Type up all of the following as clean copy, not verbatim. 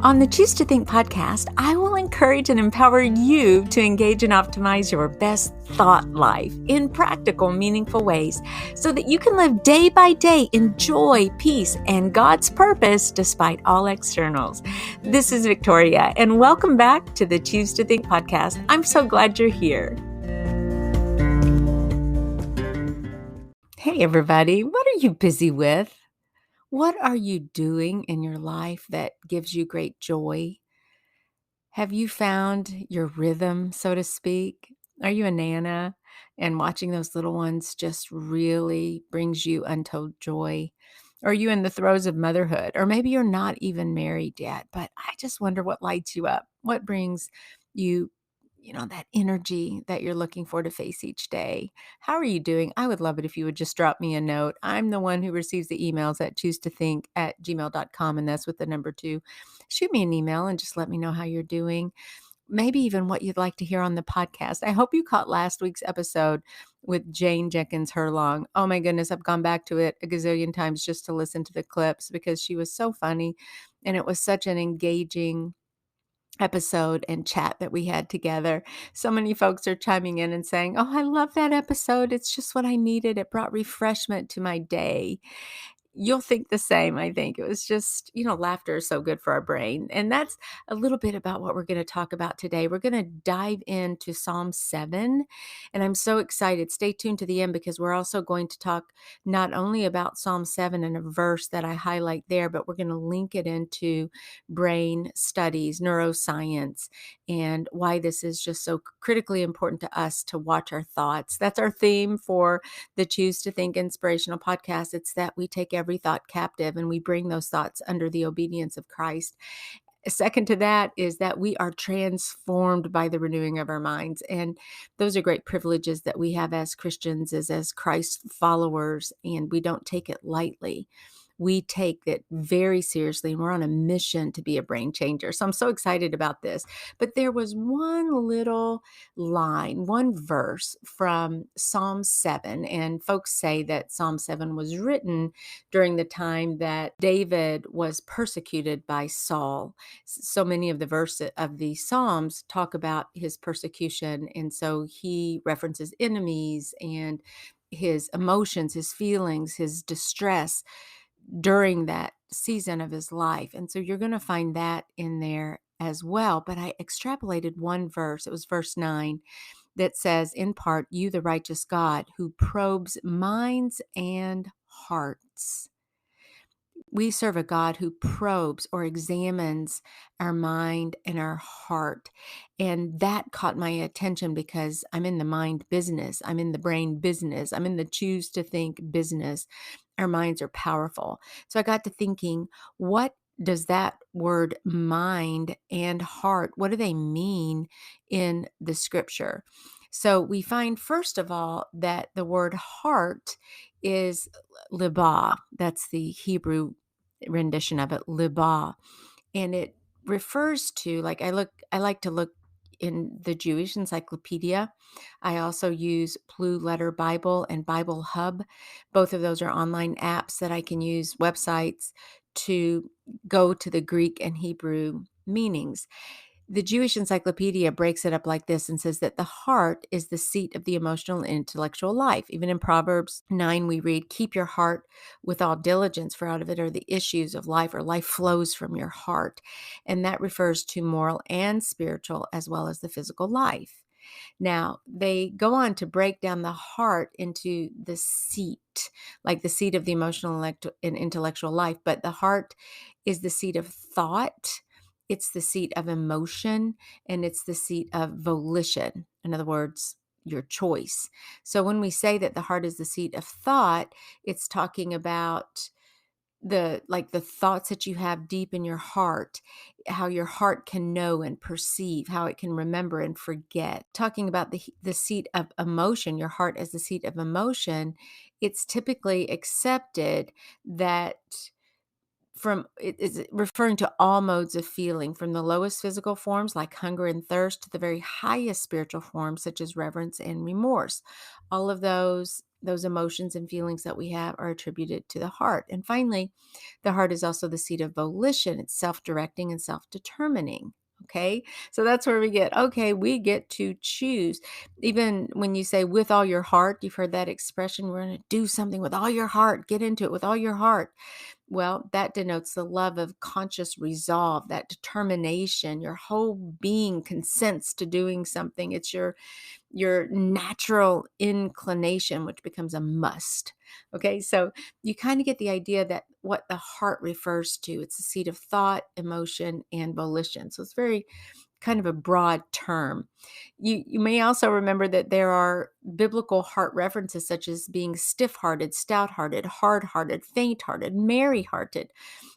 On the Choose to Think podcast, I will encourage and empower you to engage and optimize your best thought life in practical, meaningful ways so that you can live day by day in joy, peace, and God's purpose despite all externals. This is Victoria, and welcome back to the Choose to Think podcast. I'm so glad you're here. Hey, everybody. What are you busy with? What are you doing in your life that gives you great joy? Have you found your rhythm, so to speak? Are you a nana and watching those little ones just really brings you untold joy? Or are you in the throes of motherhood? Or maybe you're not even married yet, but I just wonder what lights you up. What brings you, that energy that you're looking for to face each day? How are you doing? I would love it if you would just drop me a note. I'm the one who receives the emails at choosetothink@gmail.com, and that's with the number 2. Shoot me an email and just let me know how you're doing. Maybe even what you'd like to hear on the podcast. I hope you caught last week's episode with Jane Jenkins Herlong. Oh my goodness, I've gone back to it a gazillion times just to listen to the clips because she was so funny and it was such an engaging episode and chat that we had together. So many folks are chiming in and saying, "Oh, I love that episode. It's just what I needed. It brought refreshment to my day." You'll think the same, I think. It was just, laughter is so good for our brain. And that's a little bit about what we're going to talk about today. We're going to dive into Psalm 7, and I'm so excited. Stay tuned to the end because we're also going to talk not only about Psalm 7 and a verse that I highlight there, but we're going to link it into brain studies, neuroscience, and why this is just so critically important to us to watch our thoughts. That's our theme for the Choose to Think Inspirational podcast. It's that we take every thought captive and we bring those thoughts under the obedience of Christ. Second to that is that we are transformed by the renewing of our minds. And those are great privileges that we have as Christians, as Christ followers, and we don't take it lightly. We take it very seriously, and we're on a mission to be a brain changer. So I'm so excited about this. But there was one little line, one verse from Psalm 7, and folks say that Psalm 7 was written during the time that David was persecuted by Saul. So many of the verses of the Psalms talk about his persecution, and so he references enemies and his emotions, his feelings, his distress during that season of his life. And so you're going to find that in there as well. But I extrapolated one verse. It was verse 9 that says, in part, "You, the righteous God, who probes minds and hearts." We serve a God who probes or examines our mind and our heart. And that caught my attention because I'm in the mind business. I'm in the brain business. I'm in the choose to think business. Our minds are powerful. So I got to thinking, what does that word mind and heart, what do they mean in the scripture? So we find, first of all, that the word heart is libah. That's the Hebrew rendition of it, libah. And it refers to, I like to look in the Jewish encyclopedia. I also use Blue Letter Bible and Bible Hub. Both of those are online apps that I can use, websites, to go to the Greek and Hebrew meanings. The Jewish encyclopedia breaks it up like this and says that the heart is the seat of the emotional and intellectual life. Even in Proverbs 9, we read, "Keep your heart with all diligence, for out of it are the issues of life," or life flows from your heart. And that refers to moral and spiritual as well as the physical life. Now, they go on to break down the heart into the seat, like the seat of the emotional and intellectual life. But the heart is the seat of thought, it's the seat of emotion, and it's the seat of volition. In other words, your choice. So when we say that the heart is the seat of thought, it's talking about the thoughts that you have deep in your heart, how your heart can know and perceive, how it can remember and forget. Talking about the seat of emotion, your heart as the seat of emotion, it's typically accepted that it is referring to all modes of feeling, from the lowest physical forms like hunger and thirst to the very highest spiritual forms such as reverence and remorse. All of those those emotions and feelings that we have are attributed to the heart. And finally, the heart is also the seat of volition. It's self-directing and self-determining. Okay. So that's where we get, okay, we get to choose. Even when you say with all your heart, you've heard that expression, we're going to do something with all your heart, get into it with all your heart. Well, that denotes the love of conscious resolve, that determination. Your whole being consents to doing something. It's your natural inclination, which becomes a must. Okay, so you kind of get the idea that what the heart refers to, it's the seat of thought, emotion, and volition. So it's very kind of a broad term. You may also remember that there are biblical heart references such as being stiff-hearted, stout-hearted, hard-hearted, faint-hearted, merry-hearted.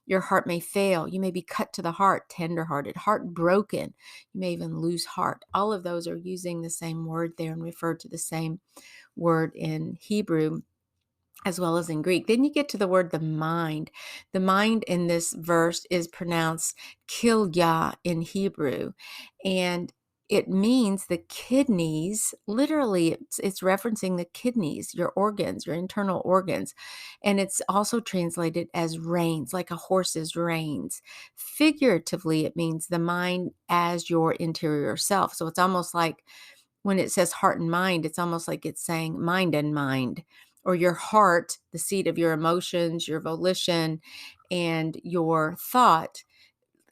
Your heart may fail. You may be cut to the heart, tender-hearted, heartbroken. You may even lose heart. All of those are using the same word there and refer to the same word in Hebrew as well as in Greek. Then you get to the word the mind. The mind in this verse is pronounced kilya in Hebrew, and it means the kidneys. Literally, it's referencing the kidneys, your organs, your internal organs. And it's also translated as reins, like a horse's reins. Figuratively, it means the mind as your interior self. So it's almost like when it says heart and mind, it's almost like it's saying mind and mind, or your heart, the seat of your emotions, your volition, and your thought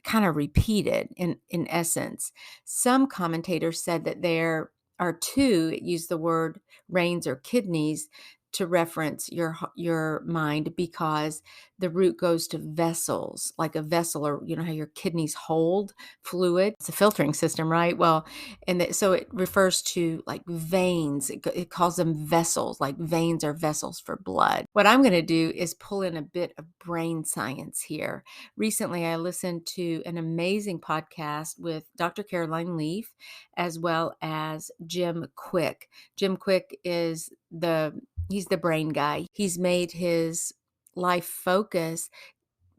kind of repeated in essence. Some commentators said that there are two, it used the word reins or kidneys to reference your mind, because the root goes to vessels, like a vessel, or you know how your kidneys hold fluid. It's a filtering system, right? Well, so it refers to like veins. It calls them vessels, like veins are vessels for blood. What I'm going to do is pull in a bit of brain science here. Recently, I listened to an amazing podcast with Dr. Caroline Leaf as well as Jim Quick. Jim Quick he's the brain guy. He's made his life focus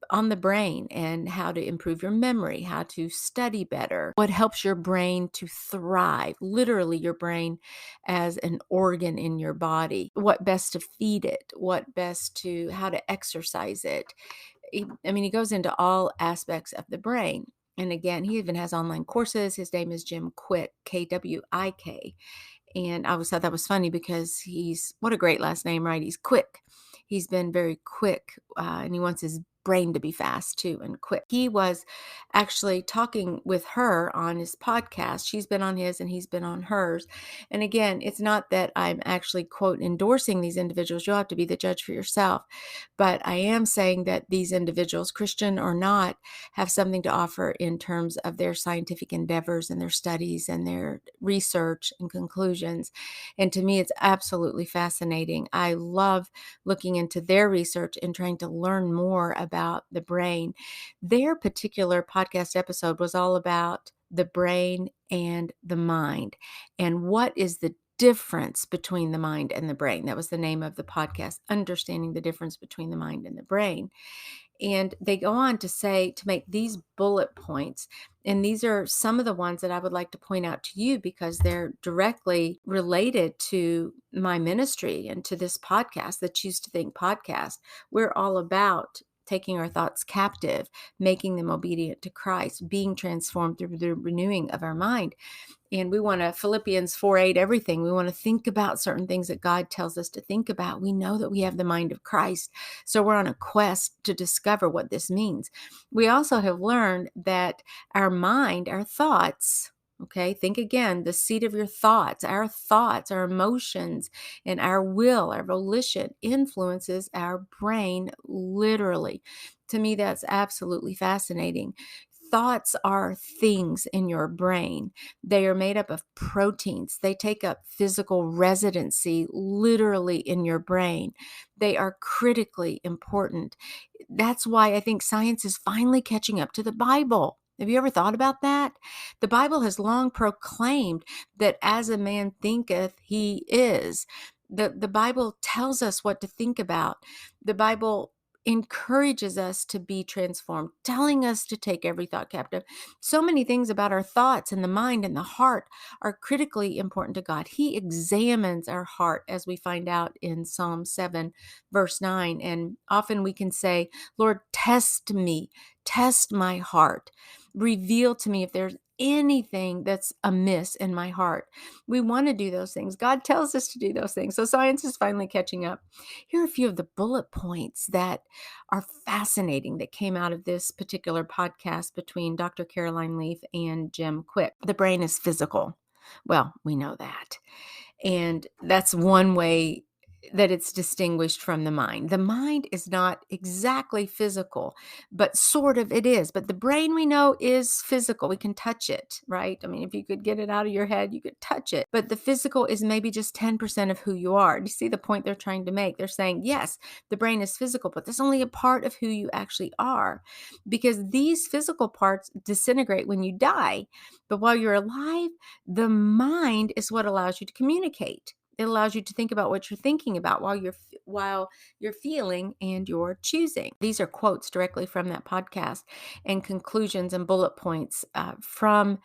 on the brain and how to improve your memory, how to study better, what helps your brain to thrive, literally your brain as an organ in your body, what best to feed it, how to exercise it. He goes into all aspects of the brain. And again, he even has online courses. His name is Jim Quick, Kwik. And I always thought that was funny because what a great last name, right? He's quick. He's been very quick, and he wants his brain to be fast too and quick. He was actually talking with her on his podcast. She's been on his and he's been on hers. And again, it's not that I'm actually, quote, endorsing these individuals. You'll have to be the judge for yourself. But I am saying that these individuals, Christian or not, have something to offer in terms of their scientific endeavors and their studies and their research and conclusions. And to me, it's absolutely fascinating. I love looking into their research and trying to learn more about the brain. Their particular podcast episode was all about the brain and the mind, and what is the difference between the mind and the brain. That was the name of the podcast, Understanding the Difference Between the Mind and the Brain. And they go on to make these bullet points. And these are some of the ones that I would like to point out to you because they're directly related to my ministry and to this podcast, the Choose to Think podcast. We're all about taking our thoughts captive, making them obedient to Christ, being transformed through the renewing of our mind. And we want to, Philippians 4:8, everything. We want to think about certain things that God tells us to think about. We know that we have the mind of Christ. So we're on a quest to discover what this means. We also have learned that our mind, our thoughts, okay, think again, the seat of your thoughts, our emotions, and our will, our volition influences our brain literally. To me, that's absolutely fascinating. Thoughts are things in your brain. They are made up of proteins. They take up physical residency literally in your brain. They are critically important. That's why I think science is finally catching up to the Bible. Have you ever thought about that? The Bible has long proclaimed that as a man thinketh, he is. The Bible tells us what to think about. The Bible encourages us to be transformed, telling us to take every thought captive. So many things about our thoughts and the mind and the heart are critically important to God. He examines our heart, as we find out in Psalm 7, verse 9. And often we can say, Lord, test me, test my heart, reveal to me if there's anything that's amiss in my heart. We want to do those things. God tells us to do those things. So science is finally catching up. Here are a few of the bullet points that are fascinating that came out of this particular podcast between Dr. Caroline Leaf and Jim Quick. The brain is physical. Well, we know that. And that's one way that it's distinguished from the mind. The mind is not exactly physical, but sort of it is. But the brain, we know, is physical. We can touch it, right? I mean, if you could get it out of your head, you could touch it. But the physical is maybe just 10% of who you are. Do you see the point they're trying to make? They're saying, yes, the brain is physical, but that's only a part of who you actually are, because these physical parts disintegrate when you die. But while you're alive, the mind is what allows you to communicate. It allows you to think about what you're thinking about while you're feeling and you're choosing. These are quotes directly from that podcast and conclusions and bullet points from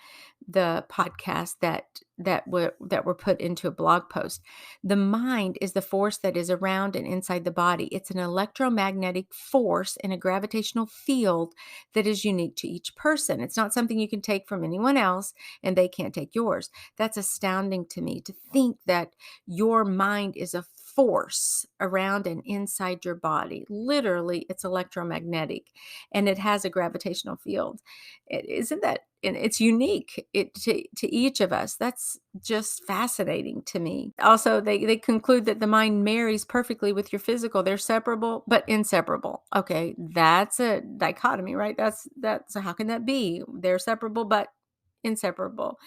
the podcast that were put into a blog post. The mind is the force that is around and inside the body. It's an electromagnetic force in a gravitational field that is unique to each person. It's not something you can take from anyone else and they can't take yours. That's astounding to me, to think that your mind is a force around and inside your body. Literally, it's electromagnetic and it has a gravitational field. Isn't that, and it's unique to each of us. That's just fascinating to me. Also, they conclude that the mind marries perfectly with your physical. They're separable, but inseparable. Okay, that's a dichotomy, right? That's how can that be? They're separable, but inseparable.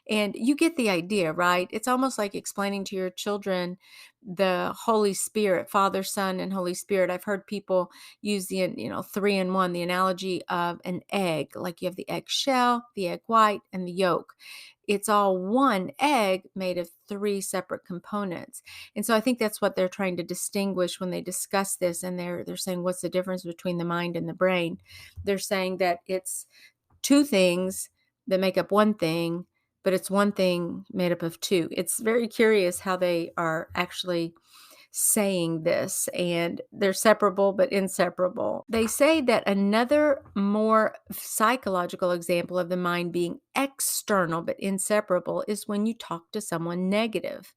And you get the idea, right? It's almost like explaining to your children the Holy Spirit, Father, Son, and Holy Spirit. I've heard people use the, three in one, the analogy of an egg. Like you have the egg shell, the egg white, and the yolk. It's all one egg made of three separate components. And so I think that's what they're trying to distinguish when they discuss this. And they're saying, what's the difference between the mind and the brain? They're saying that it's two things that make up one thing, but it's one thing made up of two. It's very curious how they are actually saying this, and they're separable but inseparable. They say that another more psychological example of the mind being external but inseparable is when you talk to someone negative.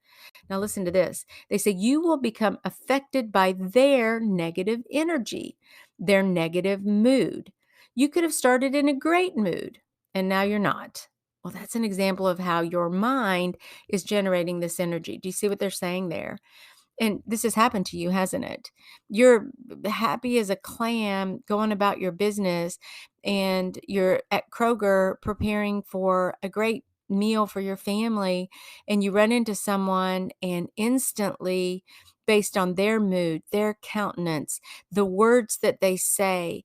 Now, listen to this. They say you will become affected by their negative energy, their negative mood. You could have started in a great mood, and now you're not. Well, that's an example of how your mind is generating this energy. Do you see what they're saying there? And this has happened to you, hasn't it? You're happy as a clam going about your business, and you're at Kroger preparing for a great meal for your family, and you run into someone, and instantly, based on their mood, their countenance, the words that they say,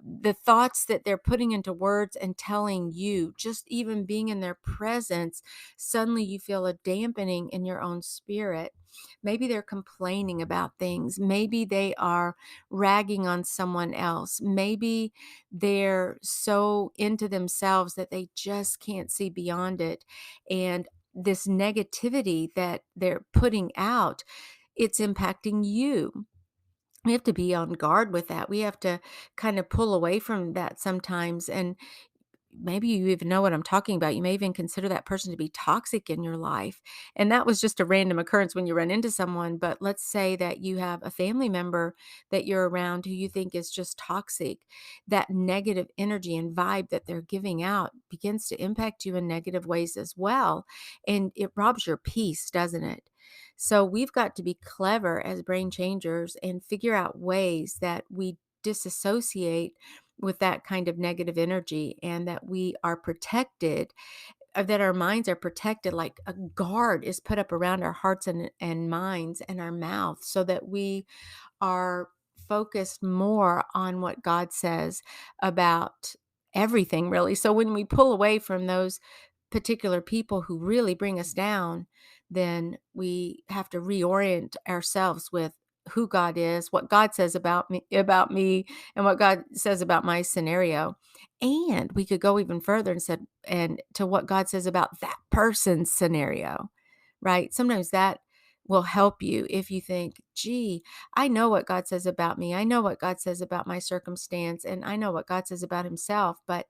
the thoughts that they're putting into words and telling you, just even being in their presence, suddenly you feel a dampening in your own spirit. Maybe they're complaining about things. Maybe they are ragging on someone else. Maybe they're so into themselves that they just can't see beyond it. And this negativity that they're putting out, it's impacting you. We have to be on guard with that. We have to kind of pull away from that sometimes. And maybe you even know what I'm talking about. You may even consider that person to be toxic in your life. And that was just a random occurrence when you run into someone. But let's say that you have a family member that you're around who you think is just toxic. That negative energy and vibe that they're giving out begins to impact you in negative ways as well. And it robs your peace, doesn't it? So we've got to be clever as brain changers and figure out ways that we disassociate with that kind of negative energy, and that we are protected, that our minds are protected, like a guard is put up around our hearts and minds and our mouth, so that we are focused more on what God says about everything, really. So when we pull away from those particular people who really bring us down, then we have to reorient ourselves with who God is, what God says about me, and what God says about my scenario. And we could go even further and said and to what God says about that person's scenario, right? Sometimes that will help you if you think, gee, I know what God says about me. I know what God says about my circumstance, and I know what God says about himself, but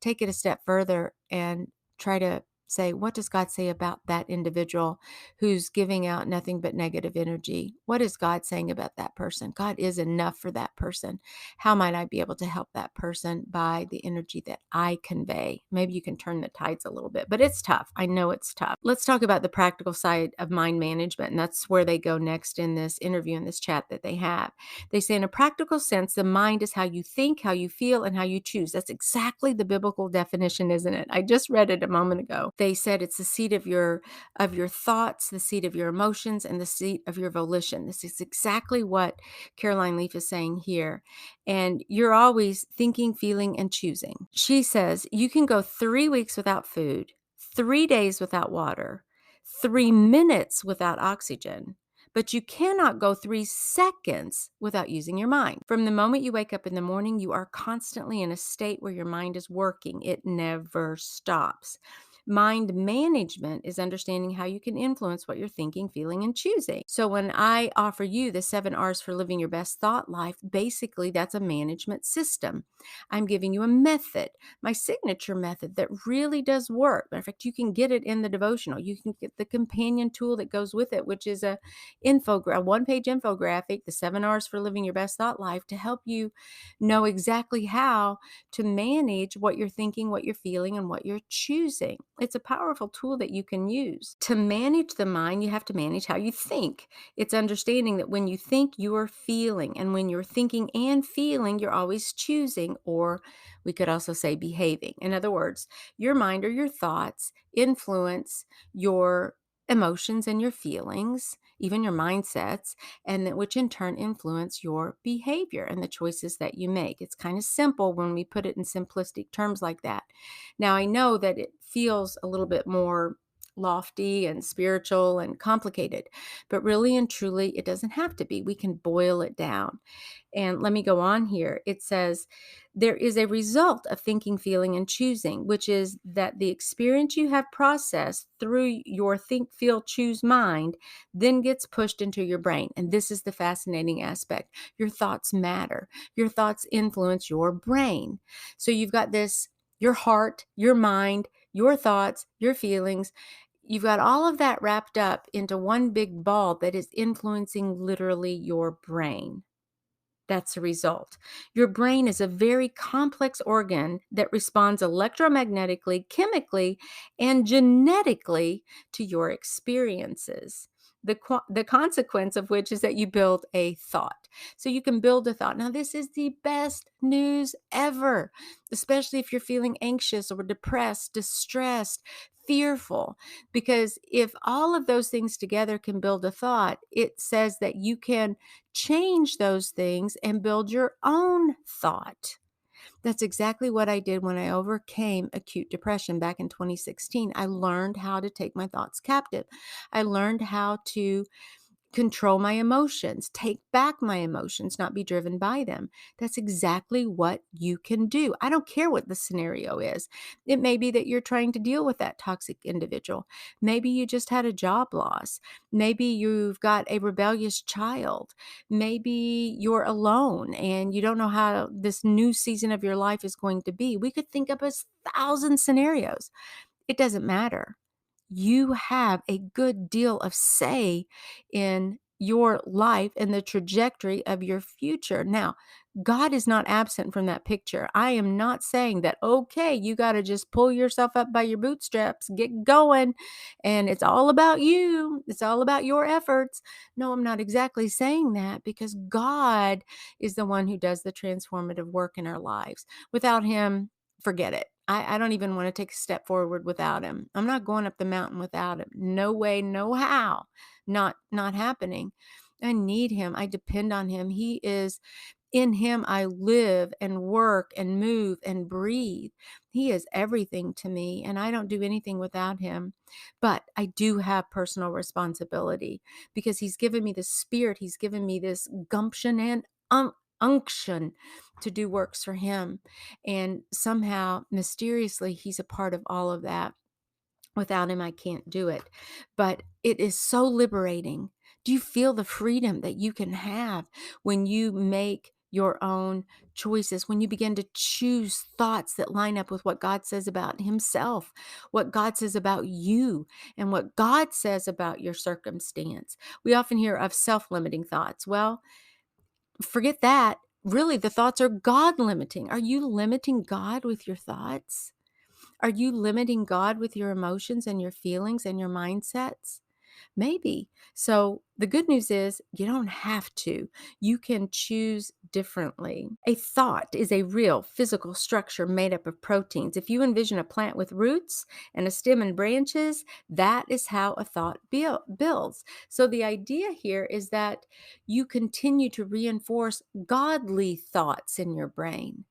take it a step further and try to say, what does God say about that individual who's giving out nothing but negative energy? What is God saying about that person? God is enough for that person. How might I be able to help that person by the energy that I convey? Maybe you can turn the tides a little bit, but it's tough. I know it's tough. Let's talk about the practical side of mind management. And that's where they go next in this interview, in this chat that they have. They say, in a practical sense, the mind is how you think, how you feel, and how you choose. That's exactly the biblical definition, isn't it? I just read it a moment ago. They said it's the seat of your thoughts, the seat of your emotions, and the seat of your volition. This is exactly what Caroline Leaf is saying here. And you're always thinking, feeling, and choosing. She says you can go 3 weeks without food, 3 days without water, 3 minutes without oxygen, but you cannot go 3 seconds without using your mind. From the moment you wake up in the morning, you are constantly in a state where your mind is working. It never stops. Mind management is understanding how you can influence what you're thinking, feeling, and choosing. So when I offer you the 7 R's for living your best thought life, basically that's a management system. I'm giving you a method, my signature method that really does work. Matter of fact, you can get it in the devotional. You can get the companion tool that goes with it, which is a one-page infographic, the 7 R's for living your best thought life, to help you know exactly how to manage what you're thinking, what you're feeling, and what you're choosing. It's a powerful tool that you can use. To manage the mind, you have to manage how you think. It's understanding that when you think, you are feeling. And when you're thinking and feeling, you're always choosing, or we could also say behaving. In other words, your mind or your thoughts influence your emotions and your feelings, even your mindsets, and that which in turn influence your behavior and the choices that you make. It's kind of simple when we put it in simplistic terms like that. Now, I know that it feels a little bit more lofty and spiritual and complicated, but really and truly, it doesn't have to be. We can boil it down. And let me go on here. It says, there is a result of thinking, feeling, and choosing, which is that the experience you have processed through your think, feel, choose mind then gets pushed into your brain. And this is the fascinating aspect. Your thoughts matter. Your thoughts influence your brain. So you've got this, your heart, your mind, your thoughts, your feelings. You've got all of that wrapped up into one big ball that is influencing literally your brain. That's the result. Your brain is a very complex organ that responds electromagnetically, chemically, and genetically to your experiences. The consequence of which is that you build a thought. So you can build a thought. Now, this is the best news ever, especially if you're feeling anxious or depressed, distressed, fearful, because if all of those things together can build a thought, it says that you can change those things and build your own thought. That's exactly what I did when I overcame acute depression back in 2016. I learned how to take my thoughts captive. I learned how to control my emotions, take back my emotions, not be driven by them. That's exactly what you can do. I don't care what the scenario is. It may be that you're trying to deal with that toxic individual. Maybe you just had a job loss. Maybe you've got a rebellious child. Maybe you're alone and you don't know how this new season of your life is going to be. We could think of a thousand scenarios. It doesn't matter. You have a good deal of say in your life and the trajectory of your future. Now, God is not absent from that picture. I am not saying that, okay, you got to just pull yourself up by your bootstraps, get going, and it's all about you. It's all about your efforts. No, I'm not exactly saying that, because God is the one who does the transformative work in our lives. Without Him, forget it. I don't even want to take a step forward without Him. I'm not going up the mountain without Him. No way, no how. Not happening. I need Him. I depend on Him. He is In him I live and work and move and breathe. He is everything to me, and I don't do anything without him. But I do have personal responsibility because he's given me the spirit. He's given me this gumption and unction to do works for him. And somehow, mysteriously, he's a part of all of that. Without him, I can't do it. But it is so liberating. Do you feel the freedom that you can have when you make your own choices, when you begin to choose thoughts that line up with what God says about himself, what God says about you, and what God says about your circumstance? We often hear of self-limiting thoughts. Well, forget that. Really, the thoughts are God limiting. Are you limiting God with your thoughts? Are you limiting God with your emotions and your feelings and your mindsets? Maybe. So the good news is you don't have to. You can choose differently. A thought is a real physical structure made up of proteins. If you envision a plant with roots and a stem and branches, that is how a thought builds. So the idea here is that you continue to reinforce godly thoughts in your brain.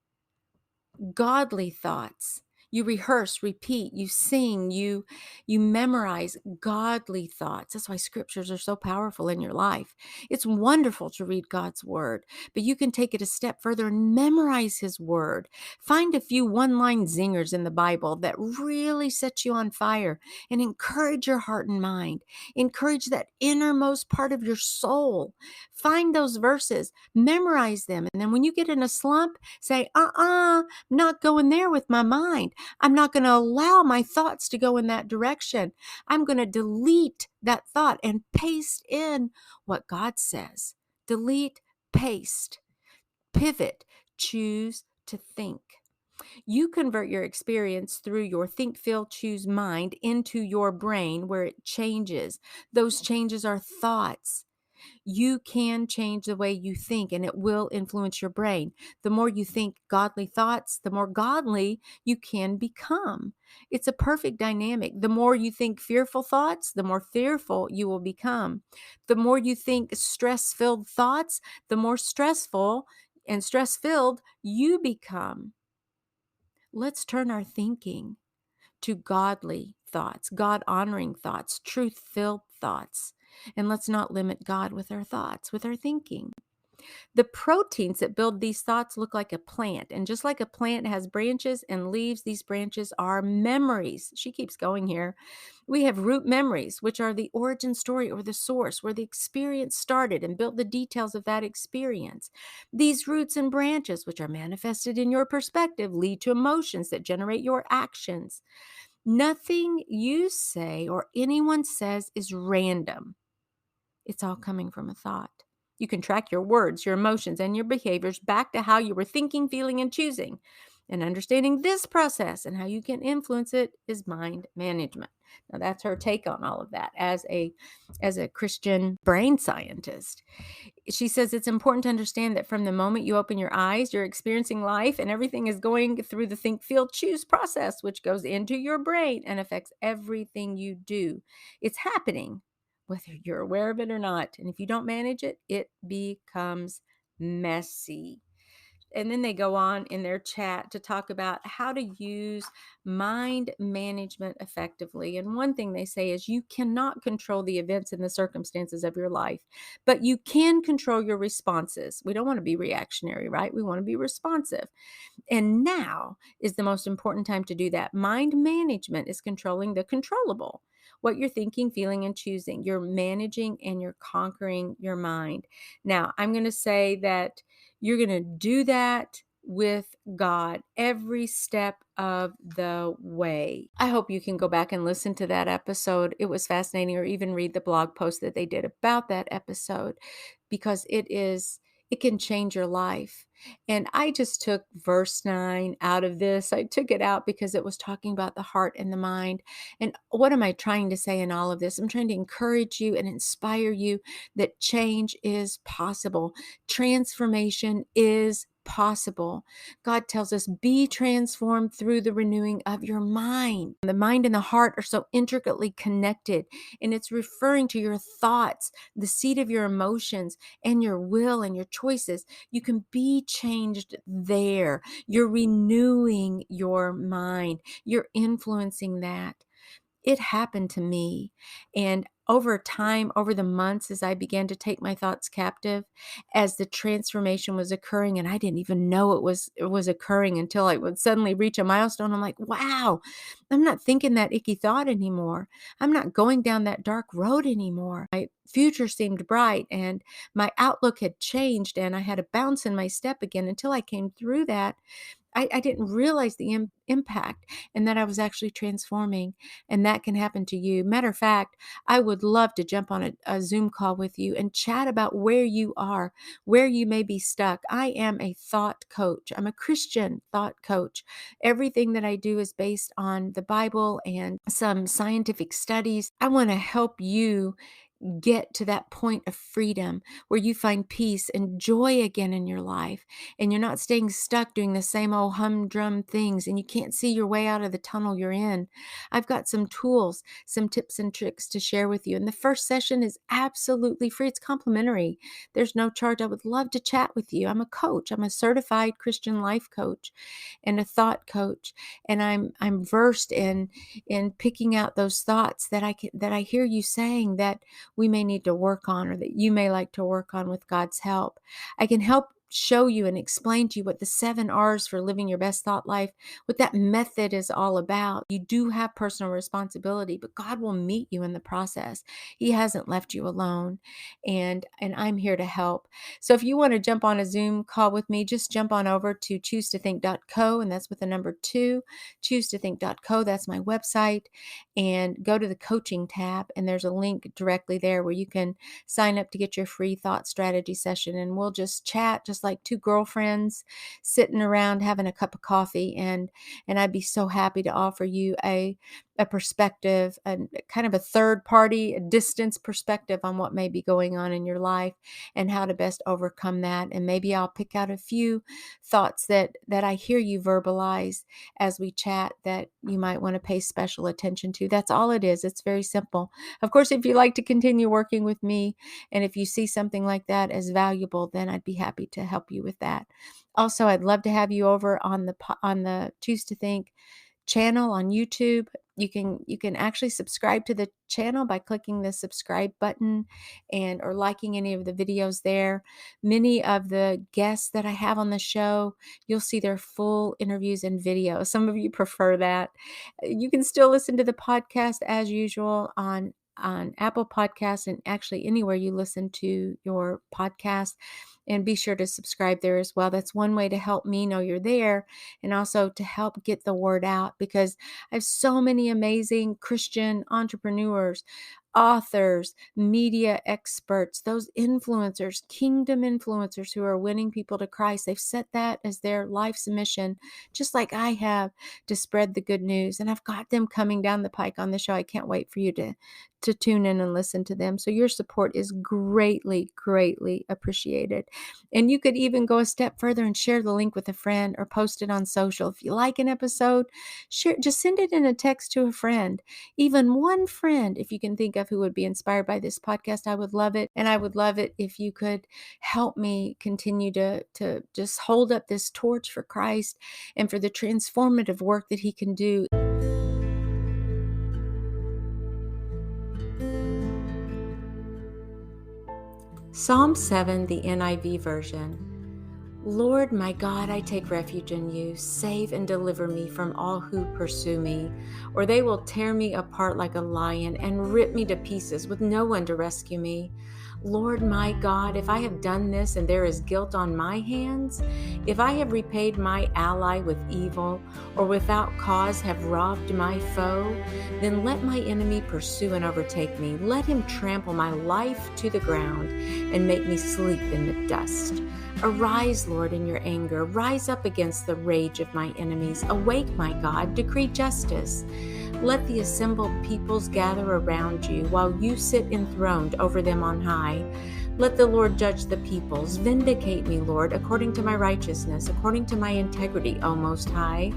Godly thoughts. You rehearse, repeat, you sing, you memorize godly thoughts. That's why scriptures are so powerful in your life. It's wonderful to read God's word, but you can take it a step further and memorize his word. Find a few one-line zingers in the Bible that really set you on fire and encourage your heart and mind. Encourage that innermost part of your soul. Find those verses, memorize them, and then when you get in a slump, say, not going there with my mind. I'm not going to allow my thoughts to go in that direction. I'm going to delete that thought and paste in what God says. Delete, paste, pivot, choose to think. You convert your experience through your think, feel, choose mind into your brain where it changes. Those changes are thoughts. You can change the way you think, and it will influence your brain. The more you think godly thoughts, the more godly you can become. It's a perfect dynamic. The more you think fearful thoughts, the more fearful you will become. The more you think stress-filled thoughts, the more stressful and stress-filled you become. Let's turn our thinking to godly thoughts, God honoring thoughts, truth filled thoughts. And let's not limit God with our thoughts, with our thinking. The proteins that build these thoughts look like a plant. And just like a plant has branches and leaves, these branches are memories. She keeps going here. We have root memories, which are the origin story or the source where the experience started and built the details of that experience. These roots and branches, which are manifested in your perspective, lead to emotions that generate your actions. Nothing you say or anyone says is random. It's all coming from a thought. You can track your words, your emotions, and your behaviors back to how you were thinking, feeling, and choosing. And understanding this process and how you can influence it is mind management. Now that's her take on all of that as a Christian brain scientist. She says it's important to understand that from the moment you open your eyes, you're experiencing life and everything is going through the think, feel, choose process, which goes into your brain and affects everything you do. It's happening whether you're aware of it or not. And if you don't manage it, it becomes messy. And then they go on in their chat to talk about how to use mind management effectively. And one thing they say is you cannot control the events and the circumstances of your life, but you can control your responses. We don't want to be reactionary, right? We want to be responsive. And now is the most important time to do that. Mind management is controlling the controllable. What you're thinking, feeling, and choosing. You're managing and you're conquering your mind. Now, I'm going to say that you're going to do that with God every step of the way. I hope you can go back and listen to that episode. It was fascinating, or even read the blog post that they did about that episode, because it can change your life. And I just took verse 9 out of this. I took it out because it was talking about the heart and the mind. And what am I trying to say in all of this? I'm trying to encourage you and inspire you that change is possible. Transformation is possible. God tells us, be transformed through the renewing of your mind. The mind and the heart are so intricately connected, and it's referring to your thoughts, the seat of your emotions, and your will and your choices. You can be changed there. You're renewing your mind. You're influencing that. It happened to me. And over time, over the months, as I began to take my thoughts captive, as the transformation was occurring, and I didn't even know it was occurring until I would suddenly reach a milestone. I'm like, wow, I'm not thinking that icky thought anymore. I'm not going down that dark road anymore. My future seemed bright and my outlook had changed, and I had a bounce in my step again until I came through that. I didn't realize the impact, and that I was actually transforming, and that can happen to you. Matter of fact, I would love to jump on a Zoom call with you and chat about where you are, where you may be stuck. I am a thought coach. I'm a Christian thought coach. Everything that I do is based on the Bible and some scientific studies. I want to help you get to that point of freedom where you find peace and joy again in your life, and you're not staying stuck doing the same old humdrum things, and you can't see your way out of the tunnel you're in. I've got some tools, some tips and tricks to share with you, and the first session is absolutely free. It's complimentary. There's no charge. I would love to chat with you. I'm a coach. I'm a certified Christian life coach and a thought coach, and I'm versed in picking out those thoughts that I hear you saying that we may need to work on, or that you may like to work on with God's help. I can help show you and explain to you what the 7 R's for living your best thought life, what that method is all about. You do have personal responsibility, but God will meet you in the process. He hasn't left you alone, and I'm here to help. So if you want to jump on a Zoom call with me, just jump on over to choosetothink.co, and that's with the number 2, choosetothink.co. That's my website, and go to the coaching tab, and there's a link directly there where you can sign up to get your free thought strategy session, and we'll just chat just like 2 girlfriends sitting around having a cup of coffee, and I'd be so happy to offer you a perspective, and kind of a third party, a distance perspective on what may be going on in your life and how to best overcome that. And maybe I'll pick out a few thoughts that I hear you verbalize as we chat that you might want to pay special attention to. That's all it is. It's very simple. Of course, if you like to continue working with me, and if you see something like that as valuable, then I'd be happy to help you with that. Also, I'd love to have you over on the Choose to Think channel on YouTube. You can actually subscribe to the channel by clicking the subscribe button or liking any of the videos there. Many of the guests that I have on the show, you'll see their full interviews and video. Some of you prefer that. You can still listen to the podcast as usual on Apple Podcasts, and actually anywhere you listen to your podcast. And be sure to subscribe there as well. That's one way to help me know you're there, and also to help get the word out, because I have so many amazing Christian entrepreneurs, authors, media experts, those influencers, kingdom influencers who are winning people to Christ. They've set that as their life's mission, just like I have, to spread the good news. And I've got them coming down the pike on the show. I can't wait for you to tune in and listen to them. So your support is greatly, greatly appreciated. And you could even go a step further and share the link with a friend or post it on social. If you like an episode, share, just send it in a text to a friend, even one friend, if you can think of who would be inspired by this podcast. I would love it. And I would love it if you could help me continue to just hold up this torch for Christ and for the transformative work that he can do. Psalm 7, the NIV version. Lord my God, I take refuge in you. Save and deliver me from all who pursue me, or they will tear me apart like a lion and rip me to pieces with no one to rescue me. Lord my God, if I have done this and there is guilt on my hands, if I have repaid my ally with evil, or without cause have robbed my foe, then let my enemy pursue and overtake me. Let him trample my life to the ground and make me sleep in the dust. Arise, Lord, in your anger. Rise up against the rage of my enemies. Awake, my God, decree justice. Let the assembled peoples gather around you while you sit enthroned over them on high. Let the Lord judge the peoples. Vindicate me, Lord, according to my righteousness, according to my integrity, O Most High.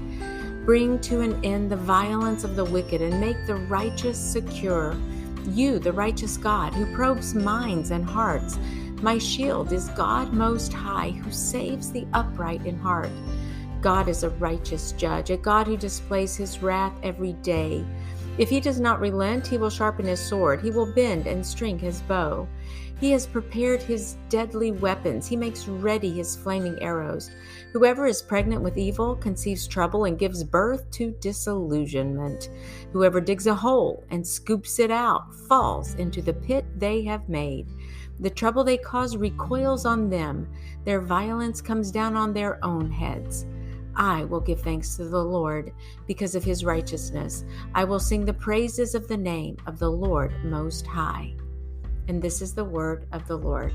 Bring to an end the violence of the wicked and make the righteous secure. You, the righteous God, who probes minds and hearts. My shield is God Most High, who saves the upright in heart. God is a righteous judge, a God who displays his wrath every day. If he does not relent, he will sharpen his sword. He will bend and string his bow. He has prepared his deadly weapons. He makes ready his flaming arrows. Whoever is pregnant with evil conceives trouble and gives birth to disillusionment. Whoever digs a hole and scoops it out falls into the pit they have made. The trouble they cause recoils on them. Their violence comes down on their own heads. I will give thanks to the Lord because of his righteousness. I will sing the praises of the name of the Lord Most High. And this is the word of the Lord.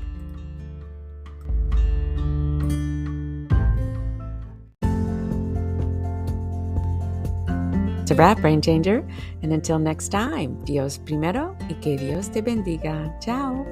It's a wrap, Brain Changer. And until next time, Dios primero y que Dios te bendiga. Ciao.